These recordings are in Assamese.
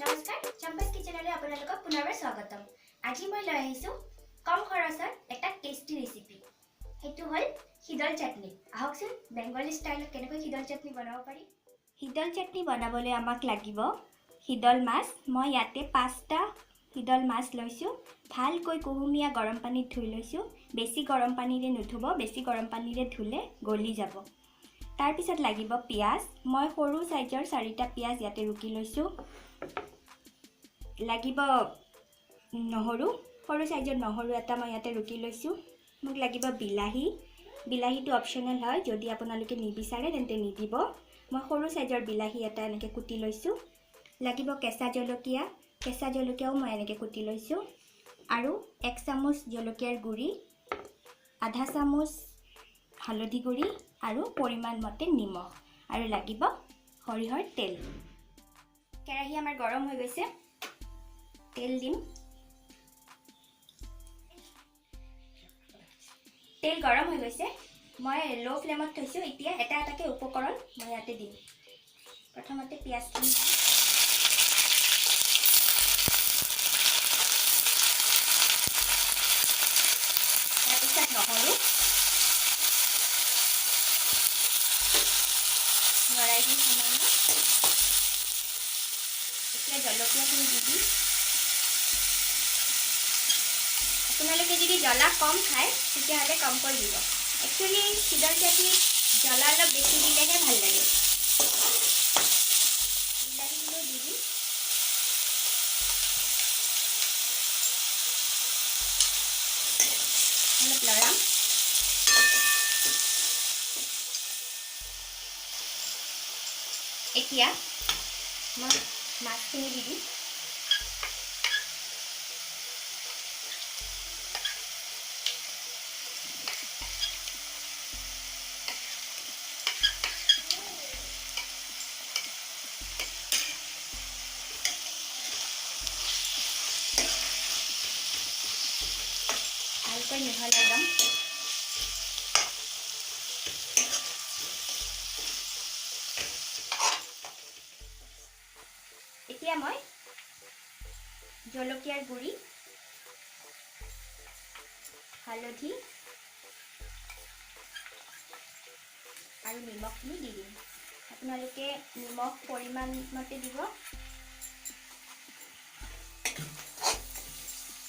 নমস্কাৰ চাম্পাছ কিচেনলৈ আপোনালোকক পুনৰবাৰ স্বাগতম। আজি মই লৈ আহিছো কম খৰচত এটা টেষ্টি ৰেচিপি। হেতু হল হিদল চাটনি। আহকচোন বেংগলী ষ্টাইলত কেনেকৈ হিদল চাটনি বনাব পাৰি। হিদল চাটনি বনাবলৈ আমাক লাগিব হিদল মাছ। মই ইয়াতে 5টা হিদল মাছ লৈছো। ভালকৈ কুহুমীয়া গৰম পানীত ধুই লৈছো। বেছি গৰম পানীৰে নুধুব, বেছি গৰম পানীৰে ধুলে গলি যাব। তাৰ পিছত লাগিব পিয়াজ। মই সৰু সাইজৰ 4টা পিয়াজ ইয়াতে ৰুকি লৈছো। লাগিব নহৰু, সৰু সাইজৰ নহৰু এটা মই ইয়াতে ৰুকি লৈছো। মোক লাগিব বিলাহী। বিলাহীটো অপচনেল হয়, যদি আপোনালোকে নিবিচাৰে তেন্তে নিদিব। মই সৰু সাইজৰ বিলাহী এটা এনেকৈ কুটি লৈছো। লাগিব কেঁচা জলকীয়া। কেঁচা জলকীয়াও মই এনেকৈ কুটি লৈছো। আৰু 1 চামুচ জলকীয়াৰ গুড়ি, আধা চামুচ হালধি গুড়ি আৰু পৰিমাণ মতে নিমখ। আৰু লাগিব সৰিয়হৰ তেল। কেৰাহী আমাৰ গৰম হৈ গৈছে। তেল দিম। তেল গৰম হৈ গৈছে। মই লো ফ্লেমত থৈছো। এতিয়া এটা এটাকে উপকৰণ মই ইয়াতে দিম। প্ৰথমতে পিয়াজখিনি তাৰপিছত নহৰু, লৰাই দিম সামান্য। এতিয়া জলকীয়াখিনি দি দিম। আপোনালোকে যদি জ্বলা কম খায় তেতিয়াহ'লে কমকৈ দিব। একচুৱেলি হিদল চাটনিত জ্বলা অলপ বেছি দিলেহে ভাল লাগে। বিলাহীখিনিও দি দিম। অলপ লৰাম। এতিয়া মই মাছখিনি দি দিম। ভালকৈ মিহলাই ল'ম। এতিয়া মই জলকীয়াৰ গুড়ি, হালধি আৰু নিমখখিনি দি দিম। আপোনালোকে নিমখ পৰিমাণ মতে দিব।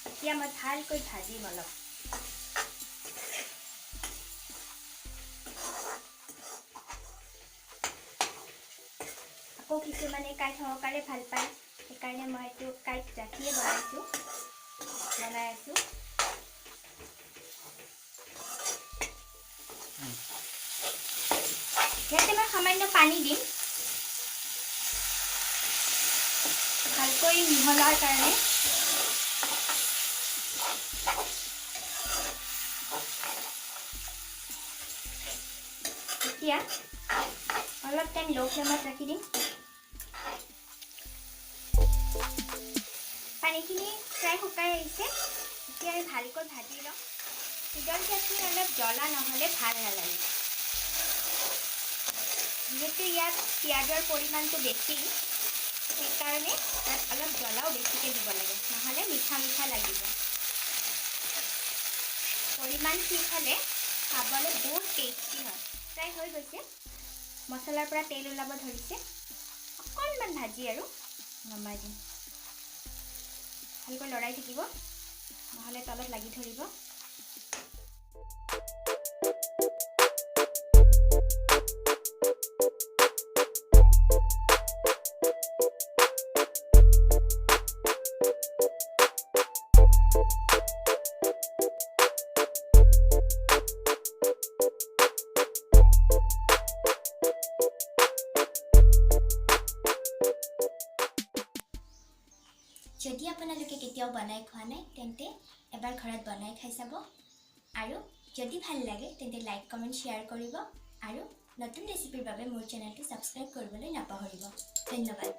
এতিয়া মই ভালকৈ ভাজিম অলপ। আকৌ কিছুমানে কাঁইট সহকাৰে ভাল পায়, সেইকাৰণে মই এইটো কাঁইট ৰাখিয়ে বনাই আছো। ইয়াতে মই সামান্য পানী দিম ভালকৈ মিহলাৰ কাৰণে। এতিয়া অলপ টাইম লো ফ্লেমত ৰাখি দিম। পানীখিনি প্ৰায় শুকাই আহিছে। এতিয়া আমি ভালকৈ ভাজি লওঁ। হিদল চাটনি অলপ জ্বলা নহ'লে ভাল নালাগে। যিহেতু ইয়াত পিঁয়াজৰ পৰিমাণটো বেছি, সেইকাৰণে তাত অলপ জ্বলাও বেছিকৈ দিব লাগে, নহ'লে মিঠা মিঠা লাগিব। পৰিমাণ ঠিক হ'লে খাবলৈ বহুত টেষ্টি হয়। প্ৰায় হৈ গৈছে। মছলাৰ পৰা তেল ওলাব ধৰিছে। অকণমান ভাজি আৰু নমাই দিম। ভালকৈ লৰাই থাকিব, নহ'লে তলত লাগি ধৰিব। যদি আপোনালোকে কেতিয়াও বনাই খোৱা নাই তেন্তে এবাৰ ঘৰত বনাই খাই চাব। আৰু যদি ভাল লাগে তেন্তে লাইক, কমেণ্ট, শ্বেয়াৰ কৰিব। আৰু নতুন ৰেচিপিৰ বাবে মোৰ চেনেলটো ছাবস্ক্ৰাইব কৰিবলৈ নাপাহৰিব। ধন্যবাদ।